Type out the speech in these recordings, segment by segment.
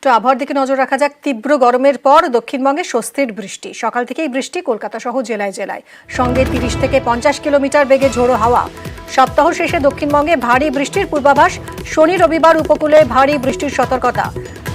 তো আবহাওয়ার দিকে নজর রাখা যাক। তীব্র গরমের পর দক্ষিণবঙ্গে স্বস্তির বৃষ্টি। সকাল থেকেই বৃষ্টি কলকাতা সহ জেলায় জেলায়, সঙ্গে 30 থেকে 50 কিলোমিটার বেগে ঝোড়ো হাওয়া। সপ্তাহ শেষে দক্ষিণবঙ্গে ভারী বৃষ্টির পূর্বাভাস। শনি রবিবার উপকূলে ভারী বৃষ্টির সতর্কতা।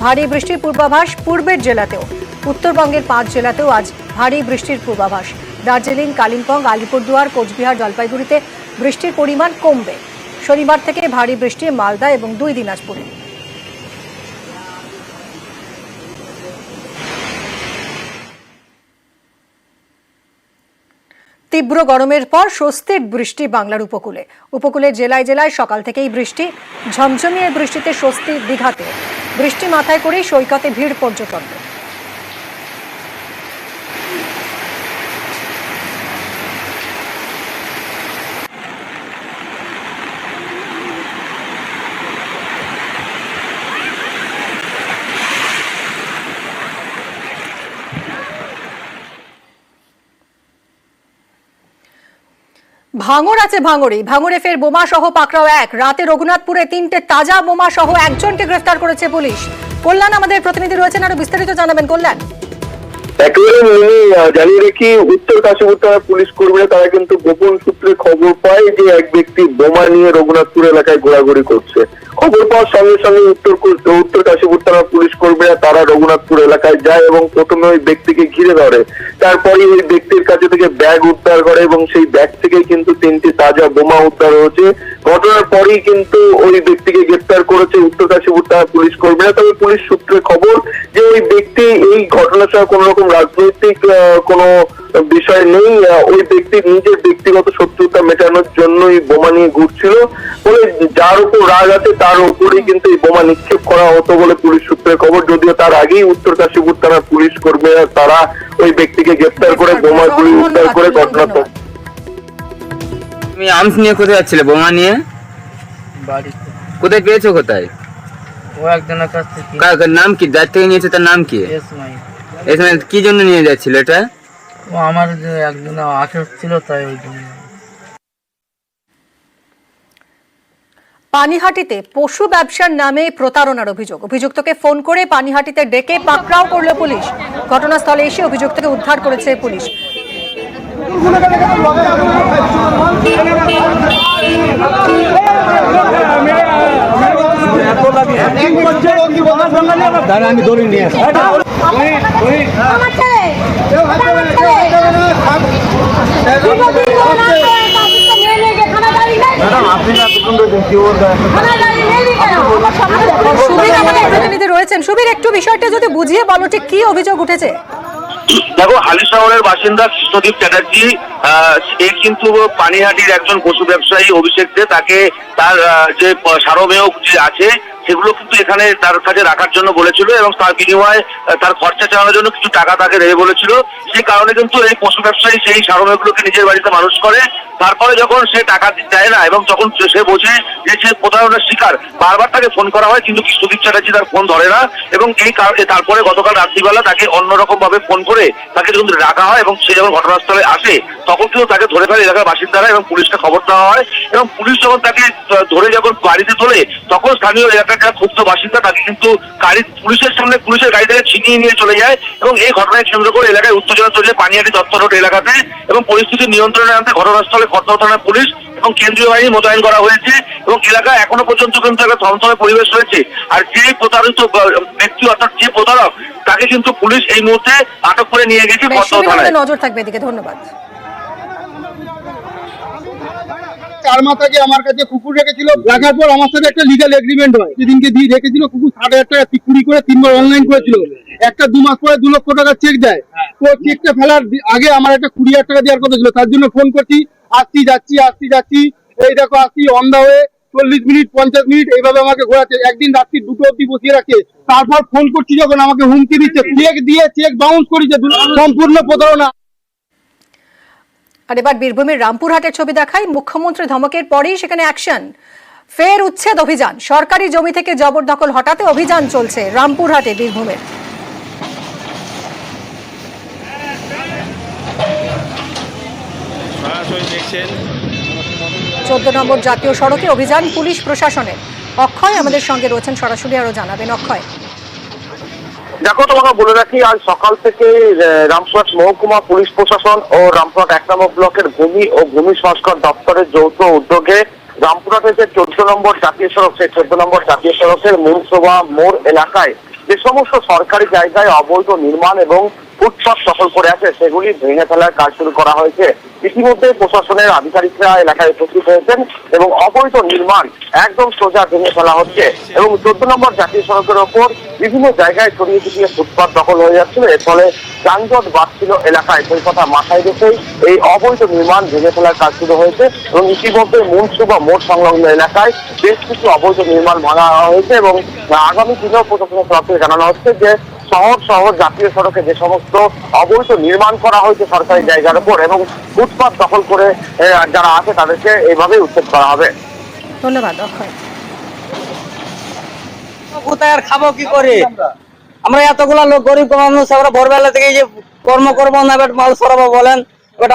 ভারী বৃষ্টির পূর্বাভাস পূর্বের জেলাতেও। উত্তরবঙ্গের 5 জেলাতেও আজ ভারী বৃষ্টির পূর্বাভাস। দার্জিলিং, কালিম্পং, আলিপুরদুয়ার, কোচবিহার, জলপাইগুড়িতে বৃষ্টির পরিমাণ কমবে। শনিবার থেকে ভারী বৃষ্টি মালদা এবং 2 দিনাজপুরে। তীব্র গরমের পর স্বস্তির বৃষ্টি বাংলার উপকূলে জেলায় জেলায় সকাল থেকেই বৃষ্টি। ঝমঝমিয়ে বৃষ্টিতে স্বস্তি দীঘাতে। বৃষ্টি মাথায় করেই সৈকতে ভিড় পর্যটকদের। ভাঙড় আছে ভাঙড়ে ফের বোমা সহ পাকড়াও এক। রাতে রঘুনাথপুরে 3টে তাজা বোমা সহ একজনকে গ্রেফতার করেছে পুলিশ। কল্যাণ আমাদের প্রতিনিধি রয়েছেন, আরো বিস্তারিত জানাবেন কল্যাণ। জানিয়ে রেখি, উত্তর কাশীপুর থানার পুলিশ কর্মীরা তারা কিন্তু গোপন সূত্রে খবর পায় যে এক ব্যক্তি বোমা নিয়ে রঘুনাথপুর এলাকায় ঘোরাঘুরি করছে। খবর পাওয়ার সঙ্গে সঙ্গে উত্তর কাশীপুর থানার পুলিশ কর্মীরা তারা রঘুনাথপুর এলাকায় যায় এবং প্রথমে ওই ব্যক্তিকে ঘিরে ধরে। তারপরে ওই ব্যক্তির কাছে থেকে ব্যাগ উদ্ধার করে এবং সেই ব্যাগ থেকেই কিন্তু 3টি তাজা বোমা উদ্ধার হয়েছে। ঘটনার পরেই কিন্তু ওই ব্যক্তিকে গ্রেফতার করেছে উত্তর কাশীপুর থানার পুলিশ কর্মীরা। তবে পুলিশ সূত্রে খবর যে ওই ব্যক্তি এই ঘটনার সঙ্গে কোন রকম রাজনৈতিক কোনো বিষয় নেই। ওই ব্যক্তির নিজের ব্যক্তিগত শত্রুতা মেটানোর জন্যই বোমা নিয়ে ঘুরছিল বলে যার উপর রাগ আছে তার উপরেই কিন্তু এই বোমা নিক্ষেপ করা হতো বলে পুলিশ সূত্রে খবর। যদিও তার আগেই উত্তর কাশীপুর থানার পুলিশ কর্মীরা তারা ওই ব্যক্তিকে গ্রেফতার করে বোমাগুলি উদ্ধার করে ঘটনা। তুমি আর্মস নিয়ে কোথায় যাচ্ছিলে? বোমা নিয়ে বাড়িতে। কোথায় পেয়েছো? কোথায়? ও একজনের কাছ থেকে। নাম কি? যার থেকে নিয়েছে তার নাম কি? এখানে কি জন্য নিয়ে যাচ্ছিল এটা? ও আমার যে একজন আশা ছিল তাই ওই জন্য। পানিহাটিতে পশু ব্যবসার নামে প্রতারণার অভিযোগ। অভিযুক্তকে ফোন করে পানিহাটিতে ডেকে পাকড়াও করল পুলিশ। ঘটনাস্থলে এসে অভিযুক্তকে উদ্ধার করেছে পুলিশ। আমি দড়ি নিয়ে আসি। প্রতিনিধি রয়েছেন সুবীর, একটু বিষয়টা যদি বুঝিয়ে বলো, ঠিক কি অভিযোগ উঠেছে? দেখো, হালি শহরের বাসিন্দা কৃষ্ণদীপ চ্যাটার্জি সে কিন্তু পানিহাটির একজন পশু ব্যবসায়ী অভিষেক দে। তাকে তার যে সারমেয় যে আছে সেগুলো কিন্তু এখানে তার কাছে রাখার জন্য বলেছিল এবং তার বিনিময়ে তার খরচা চালানোর জন্য কিছু টাকা তাকে দেবে বলেছিল। সেই কারণে কিন্তু এই পশু ব্যবসায়ী সেই সারমেয়গুলোকে নিজের বাড়িতে মানুষ করে। তারপরে যখন সে টাকা দেয় না এবং যখন সে বোঝে যে সে প্রতারণার শিকার, বারবার তাকে ফোন করা হয় কিন্তু কৃষ্ণদীপ চ্যাটার্জি তার ফোন ধরে না। এবং এই কারণে তারপরে গতকাল রাত্রিবেলা তাকে অন্যরকম ভাবে ফোন করে তাকে যখন রাখা হয় এবং সে যখন ঘটনাস্থলে আসে তখন কিন্তু তাকে ধরে ফেলে এলাকার বাসিন্দারা এবং পুলিশকে খবর দেওয়া হয়। এবং পুলিশ যখন তাকে ধরে যখন বাড়িতে তোলে তখন স্থানীয় এলাকার ক্ষুব্ধ বাসিন্দা তাকে কিন্তু পুলিশের সামনে পুলিশের গাড়ি থেকে ছিনিয়ে নিয়ে চলে যায়। এবং এই ঘটনায় কেন্দ্র করে এলাকায় উত্তেজনা চলছে পানিহাটি দত্ত রোড এলাকাতে। এবং পরিস্থিতি নিয়ন্ত্রণে আনতে ঘটনাস্থলে খড়দহ থানার পুলিশ এবং কেন্দ্রীয় বাহিনী মোতায়েন করা হয়েছে। এবং এলাকায় এখনো পর্যন্ত কিন্তু একটা থমথমে পরিবেশ রয়েছে। আর যে প্রতারিত ব্যক্তি অর্থাৎ যে প্রতারক তাকে কিন্তু পুলিশ এই মুহূর্তে আটক করে নিয়ে গেছে খড়দহ থানায়। নজর থাকবে এদিকে। ধন্যবাদ। 4 মাস আগে আমার কাছে কুকুর রেখেছিল, রাখার পর আমার সাথে একটা লিগাল এগ্রিমেন্ট হয়। সেদিনকে দিয়ে রেখেছিল কুকুর 60,000 টাকা চুরি করে 3বার অনলাইন করেছিল। একটা 2 মাস পরে 2 লক্ষ টাকা চেক দেয়। তো চেকটা ফেলার আগে আমার একটা 20,000 টাকা দেওয়ার কথা ছিল। তার জন্য ফোন করছি, আসছি যাচ্ছি। এই দেখো আসছি on the way, 40 minute 50 minute এইভাবে আমাকে ঘোরাচ্ছে। একদিন রাত্রি 2টো অব্দি বসিয়ে রাখে। তারপর ফোন করছি যখন আমাকে হুমকি দিচ্ছে, চেক দিয়ে চেক বাউন্স করেছে। সম্পূর্ণ প্রতারণা। আর এবার বীরভূমের রামপুরহাটের ছবি দেখাই। মুখ্যমন্ত্রী ধমকের পরেই সেখানে অ্যাকশন। ফের উচ্ছেদ অভিযান। সরকারি জমি থেকে জবরদখল হটাতে অভিযান চলছে রামপুরহাটে বীরভূমের। 14 নম্বর জাতীয় সড়কে অভিযান পুলিশ প্রশাসনের। অক্ষয় আমাদের সঙ্গে রয়েছেন সরাসরি, আরো জানাবেন অক্ষয়। দেখো, তোমাকে বলে রাখি, আজ সকাল থেকে রামপুরহাট মহকুমা পুলিশ প্রশাসন ও রামপুরহাট 1 নম্বর ব্লকের ভূমি ও ভূমি সংস্কার দপ্তরের যৌথ উদ্যোগে রামপুরহাটের যে 14 নম্বর জাতীয় সড়ক, সেই 14 নম্বর জাতীয় সড়কের মনসুবা মোড় এলাকায় যে সমস্ত সরকারি জায়গায় অবৈধ নির্মাণ এবং ফুটপাত দখল করে আছে সেগুলি ভেঙে ফেলার কাজ শুরু করা হয়েছে। ইতিমধ্যে প্রশাসনের আধিকারিকরা এলাকায় উপস্থিত হয়েছেন এবং অবৈধ নির্মাণ একদম সোজা ভেঙে ফেলা হচ্ছে এবং 14 নম্বর জাতীয় সড়কের ওপর বিভিন্ন জায়গায় ছড়িয়ে ছিটিয়ে ফুটপাত দখল হয়ে যাচ্ছিল। এর ফলে যানজট বাড়ছিল এলাকায়। সেই কথা মাথায় রেখেই এই অবৈধ নির্মাণ ভেঙে ফেলার কাজ শুরু হয়েছে এবং ইতিমধ্যে মনসুবা মোড় সংলগ্ন এলাকায় বেশ কিছু অবৈধ নির্মাণ ভাঙা হয়েছে এবং আগামী দিনেও প্রশাসনের তরফ থেকে জানানো হচ্ছে যে শহর জাতীয় সড়কে যে সমস্ত অবৈধ নির্মাণ করা হয়েছে সরকারি জায়গার উপর এবং ফুটপাত দখল করে যারা আছে তাদেরকে এইভাবেই উচ্ছেদ করা হবে। ধন্যবাদ অক্ষয়। কোথায় আর খাবো কি করে? আমরা এতগুলা লোক গরিব মানুষ, আমরা ভোরবেলা থেকে যে কর্ম করবো না, এবার মাল সরাবো বলেন, এবার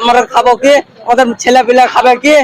আমরা খাবো কি? আমাদের ছেলে পিলা খাবে কি?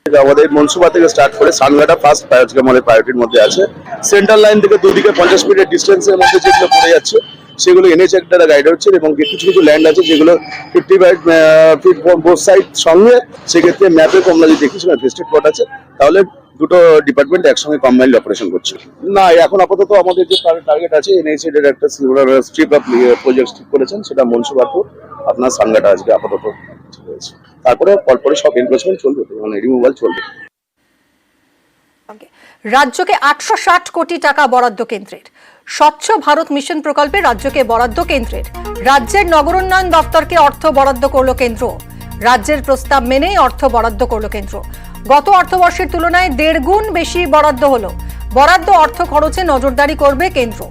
আমাদের মনসুবা থেকে স্টার্ট করে সানগাটা ফার্স্ট আমাদের প্রায়োরিটির মধ্যে আছে। সেন্ট্রাল লাইন থেকে দুদিকে 50 মিনিটের ডিস্টেন্সের মধ্যে যেগুলো পড়ে যাচ্ছে সেগুলো NH একটা গাইড হচ্ছে এবং কিছু কিছু ল্যান্ড আছে যেগুলো 55 ফিট বোথ সাইড সঙ্গে, সেক্ষেত্রে ম্যাপে আমরা যদি দেখি সেখানে রেস্ট্রিক্ট কোড আছে, তাহলে দুটো ডিপার্টমেন্ট একসঙ্গে কম্বাইন্ড অপারেশন করছে। না, এখন আপাতত আমাদের যে টার্গেট আছে NH এর একটা স্ট্রিপ অফ প্রজেক্ট ঠিক করেছেন, সেটা মনসুবাপুর আপনার সানগাটা আজকে আপাতত হয়েছে। তারপরে পরপরে সব এনক্রোচমেন্ট চলবে, মানে রিমুভাল চলবে। রাজ্যকে 860 কোটি টাকা বরাদ্দ কেন্দ্রের। স্বচ্ছ ভারত মিশন প্রকল্পে রাজ্যকে বরাদ্দ কেন্দ্রের। রাজ্যের নগরোন্নয়ন দপ্তরকে অর্থ বরাদ্দ করল কেন্দ্র। রাজ্যের প্রস্তাব মেনেই অর্থ বরাদ্দ করল কেন্দ্র। গত অর্থবর্ষের তুলনায় 1.5 গুণ বেশি বরাদ্দ হলো। বরাদ্দ অর্থ খরচে নজরদারি করবে কেন্দ্র।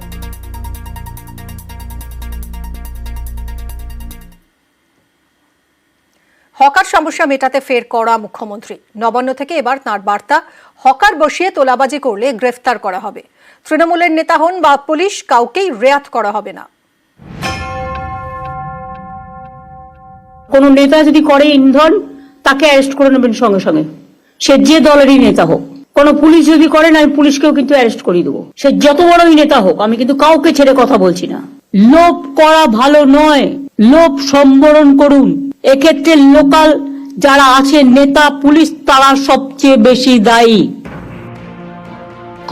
হকার সমস্যা মেটাতে ফের কড়া মুখ্যমন্ত্রী। নবান্ন থেকে এবার তাঁর বার্তা, হকার বসিয়ে তোলাবাজি করলে গ্রেফতার করা হবে। তৃণমূলের নেতা হন বা পুলিশ, কাউকেই রেয়াত করা হবে না। কোন নেতা যদি করে ইন্ধন, তাকে অ্যারেস্ট করে নেবেন সঙ্গে সঙ্গে, সে যে দলেরই নেতা হোক। কোন পুলিশ যদি করেন, আমি পুলিশকেও কিন্তু অ্যারেস্ট করে দেবো, সে যত বড়ই নেতা হোক। আমি কিন্তু কাউকে ছেড়ে কথা বলছি না। লোভ করা ভালো নয়, লোভ সম্বরণ করুন। এক্ষেত্রে লোকাল যারা আছে নেতা, পুলিশ, তারা সবচেয়ে বেশি দায়ী।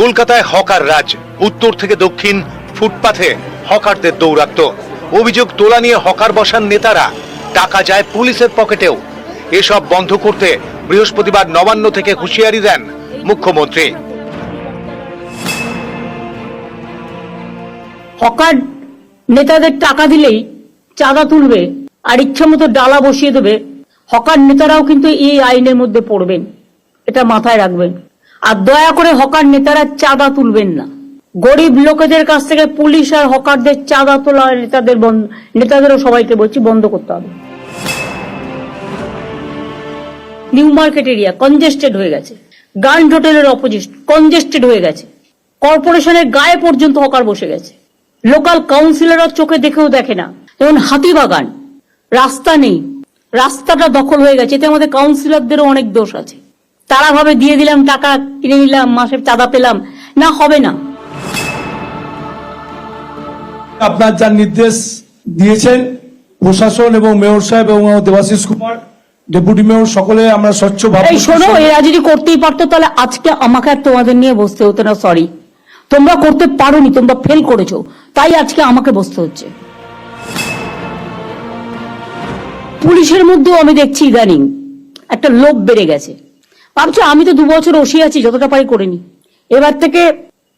কলকাতায় হকার রাজ, উত্তর থেকে দক্ষিণ ফুটপাথে হকারদের দৌরাত্ম্য। অভিযোগ তোলা নিয়ে হকার বসান নেতারা, টাকা যায় পুলিশের পকেটেও। এসব বন্ধ করতে বৃহস্পতিবার নবান্ন থেকে হুঁশিয়ারি দেন মুখ্যমন্ত্রী। হকার নেতাদের টাকা দিলেই চাঁদা তুলবে আর ইচ্ছা মতো ডালা বসিয়ে দেবে, হকার নেতারাও কিন্তু এই আইনের মধ্যে পড়বেন, এটা মাথায় রাখবেন। আর দয়া করে হকার নেতারা চাঁদা তুলবেন না। গরিব লোকেদের কাছ থেকে পুলিশ আর হকারদের চাঁদা তোলা নেতাদেরও সবাইকে বলছি বন্ধ করতে হবে। নিউ মার্কেট এরিয়া কনজেস্টেড হয়ে গেছে, গ্র্যান্ড হোটেলের অপোজিট কনজেস্টেড হয়ে গেছে, কর্পোরেশনের গায়ে পর্যন্ত হকার বসে গেছে। লোকাল কাউন্সিলররা চোখে দেখেও দেখে না। যেমন হাতিবাগান, রাস্তা নেই, রাস্তাটা দখল হয়ে গেছে। এতে আমাদের কাউন্সিলরদেরও অনেক দোষ আছে। তারা ভাবে দিয়ে দিলাম, টাকা কিনে নিলাম, মাসে চাঁদা পেলাম, না, হবে না। আপনার যা নির্দেশ দিয়েছেন প্রশাসন এবং মেয়র সাহেব এবং দেবাশিস কুমার, ডেপুটি মেয়র, সকলে আমরা স্বচ্ছ ভাব। এই শোনো, এরা যদি করতেই পারতো তাহলে আজকে আমাকে আর তোমাদের নিয়ে বসতে হতো না। সরি, তোমরা করতে পারোনি, তোমরা ফেল করেছো, তাই আজকে আমাকে বসতে হচ্ছে। পুলিশের মধ্যেও আমি দেখছি ইদানিং একটা লোভ বেড়ে গেছে। ভাবছো আমি তো 2 বছর ওসি আছি, যতটা পারি করিনি। এবার থেকে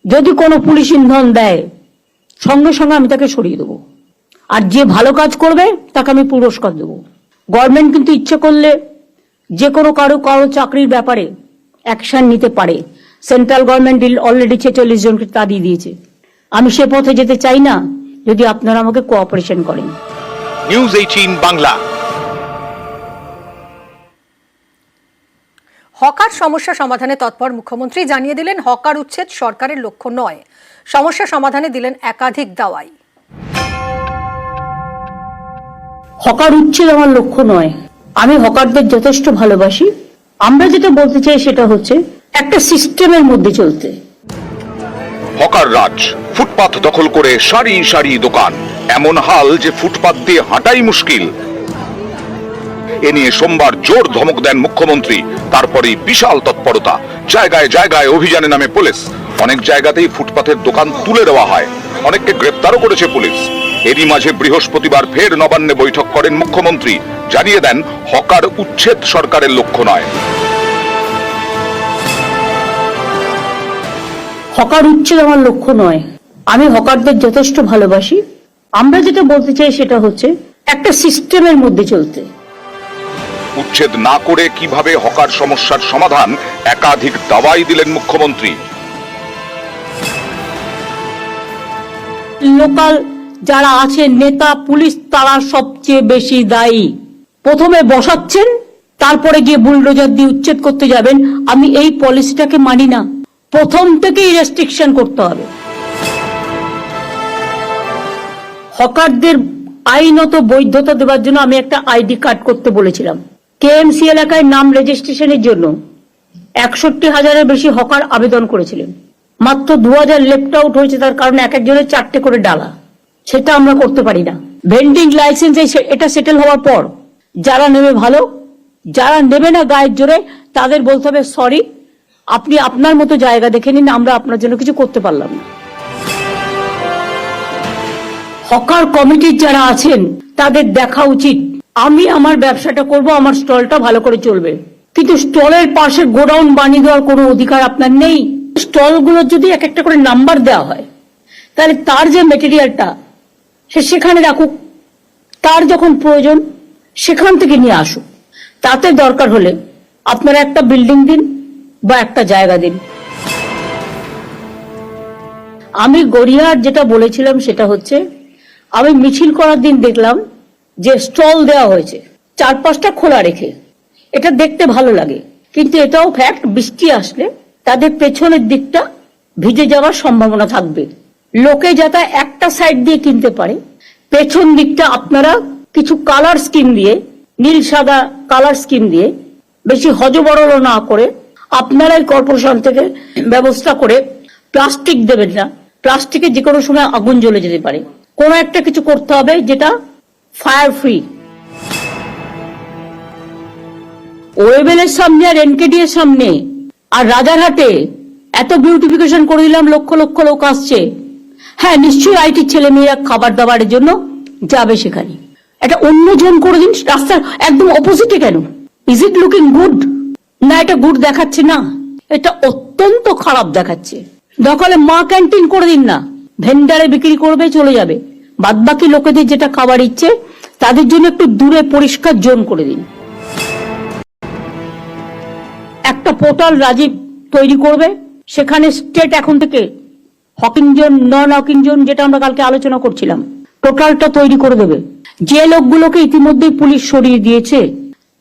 যদি কোনো পুলিশ ইন্ধন দেয়, সঙ্গে সঙ্গে আমি তাকে সরিয়ে দেবো। আর যে ভালো কাজ করবে তাকে আমি পুরস্কার দেবো। গভর্নমেন্ট কিন্তু ইচ্ছে করলে যে কোনো কারো চাকরির ব্যাপারে অ্যাকশন নিতে পারে। সেন্ট্রাল গভর্নমেন্ট অলরেডি 46 জনকে তাড়িয়ে দিয়েছে। আমি সে পথে যেতে চাই না, যদি আপনারা আমাকে কোঅপারেশন করেন। নিউজ 18 বাংলা। হকার সমস্যা সমাধানে তৎপর মুখ্যমন্ত্রী জানিয়ে দিলেন, হকার উচ্ছেদ সরকারের লক্ষ্য নয়। সমস্যা সমাধানে দিলেন একাধিক দাওয়াই। হকার উচ্ছেদ আমার লক্ষ্য নয়। আমি হকারদের যথেষ্ট ভালোবাসি। আমরা যেটা বলতে চাই সেটা হচ্ছে একটা সিস্টেমের মধ্যে চলতে। হকার রাজ, ফুটপাত দখল করে সারি সারি দোকান, এমন হাল যে ফুটপাত দিয়ে হাঁটাই মুশকিল। এ নিয়ে সোমবার জোর ধমক দেন মুখ্যমন্ত্রী, তারপরেই বিশাল তৎপরতা, জায়গায় জায়গায় অভিযানে নামে পুলিশ। অনেক জায়গাতেই ফুটপাতের দোকান তুলে দেওয়া হয়, অনেককে গ্রেপ্তারও করেছে পুলিশ। এরই মাঝে বৃহস্পতিবার ফের নবান্নে বৈঠক করেন মুখ্যমন্ত্রী, জানিয়ে দেন হকার উচ্ছেদ সরকারের লক্ষ্য নয়। হকার উচ্ছেদ আমার লক্ষ্য নয়, আমি হকারদের যথেষ্ট ভালোবাসি। আমরা যেটা বলতে চাই সেটা হচ্ছে একটা সিস্টেমের মধ্যে চলতে। উচ্ছেদ না করে কিভাবে হকার সমস্যার সমাধান, একাধিক দাওয়াই দিলেন মুখ্যমন্ত্রী। লোকাল যারা আছেন নেতা পুলিশ, তারা সবচেয়ে বেশি দায়ী। প্রথমে বসাচ্ছেন, তারপরে গিয়ে বুলডোজার দিয়ে উচ্ছেদ করতে যাবেন। আমি এই পলিসিটাকে মানি না। প্রথম থেকেই রেস্ট্রিকশন করতে হবে। হকারদের আইনত বৈধতা দেওয়ার জন্য আমি একটা আইডি কার্ড করতে বলেছিলাম। কেএমসি এলাকায় নাম রেজিস্ট্রেশনের জন্য 61,000-এর বেশি হকার আবেদন করেছিলেন। মাত্র 2,000 লেফট আউট হয়েছে, তার কারণ এক একজনের 4টে করে ডালা। সেটা আমরা করতে পারি না। ভেন্ডিং লাইসেন্স এটা সেটেল হওয়ার পর যারা নেবে ভালো, যারা নেবে না গায়ের জোরে, তাদের বলতে হবে সরি, আপনি আপনার মতো জায়গা দেখে নিন, আমরা আপনার জন্য কিছু করতে পারলাম না। হকার কমিটির যারা আছেন তাদের দেখা উচিত, আমি আমার ব্যবসাটা করব, আমার স্টলটা ভালো করে চলবে, কিন্তু স্টলের পাশে গোডাউন বানিয়ে দেওয়ার কোনো অধিকার আপনার নেই। স্টলগুলোর যদি এক একটা করে নাম্বার দেওয়া হয়, তাহলে তার যে মেটেরিয়ালটা সে সেখানে রাখুক, তার যখন প্রয়োজন সেখান থেকে নিয়ে আসুক। তাতে দরকার হলে আপনারা একটা বিল্ডিং দিন বা একটা জায়গা দিন। আমি গড়িয়ার যেটা বলেছিলাম সেটা হচ্ছে, আমি মিছিল করার দিন দেখলাম যে স্টল দেওয়া হয়েছে 4-5টা খোলা রেখে, এটা দেখতে ভালো লাগে, কিন্তু এটাও ফ্যাক্ট, বৃষ্টি আসলে তাদের পেছনের দিকটা ভিজে যাওয়ার সম্ভাবনা থাকবে। লোকে যাতে একটা সাইড দিয়ে কিনতে পারে, পেছন দিকটা আপনারা কিছু কালার স্কিম দিয়ে, নীল সাদা কালার স্কিম দিয়ে, বেশি হজবরল না করে আপনারাই কর্পোরেশন থেকে ব্যবস্থা করে প্লাস্টিক দেবেন না। প্লাস্টিকে যে কোনো সময় আগুন জ্বলে যেতে পারে। কোনো একটা কিছু করতে হবে যেটা ফায়ার ফ্রি। ওয়েবেলের সামনে আর এনকেডি এর সামনে আর রাজারহাটে এত বিউটিফিকেশন করে দিলাম, লক্ষ লক্ষ লোক আসছে। হ্যাঁ, নিশ্চয়ই আইটির ছেলে মেয়েরা খাবার দাবারের জন্য যাবে সেখানে। এটা অন্য জন করে দিন, রাস্তার একদম অপোজিটে কেন? Is it looking good? না, এটা গুড দেখাচ্ছে না, এটা অত্যন্ত খারাপ দেখাচ্ছে। দখলে মা ক্যান্টিন করে দিন না, ভেন্ডারে বিক্রি করবে, চলে যাবে। বাদ বাকি লোকেদের যেটা খাবার ইচ্ছে তাদের জন্য একটু দূরে পরিষ্কার জোন করে দিন। একটা পোর্টাল রাজীব তৈরি করবে, সেখানে স্টেট এখন থেকে হকিং জোন, নন হকিং জোন, যেটা আমরা কালকে আলোচনা করছিলাম, টোটালটা তৈরি করে দেবে। যে লোকগুলোকে ইতিমধ্যেই পুলিশ সরিয়ে দিয়েছে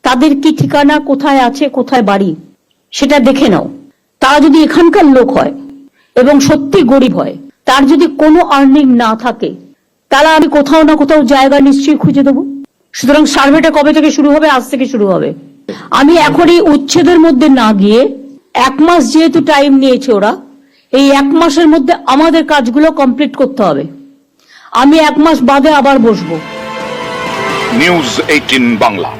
তাদের কি ঠিকানা, কোথায় আছে, কোথায় বাড়ি, সেটা দেখে নাও। তারা যদি এখানকার লোক হয় এবং সত্যি গরিব হয়, তার যদি কোনো আর্নিং না থাকে, তাহলে আমি কোথাও না কোথাও জায়গা নিশ্চয়ই খুঁজে দেবো। সুতরাং সার্ভেটা কবে থেকে শুরু হবে? আজ থেকে শুরু হবে। আমি এখন এই উচ্ছেদের মধ্যে না গিয়ে, 1 মাস যেহেতু টাইম নিয়েছে ওরা, এই 1 মাসের মধ্যে আমাদের কাজগুলো কমপ্লিট করতে হবে। আমি 1 মাস বাদে আবার বসবো। নিউজ 18 বাংলা।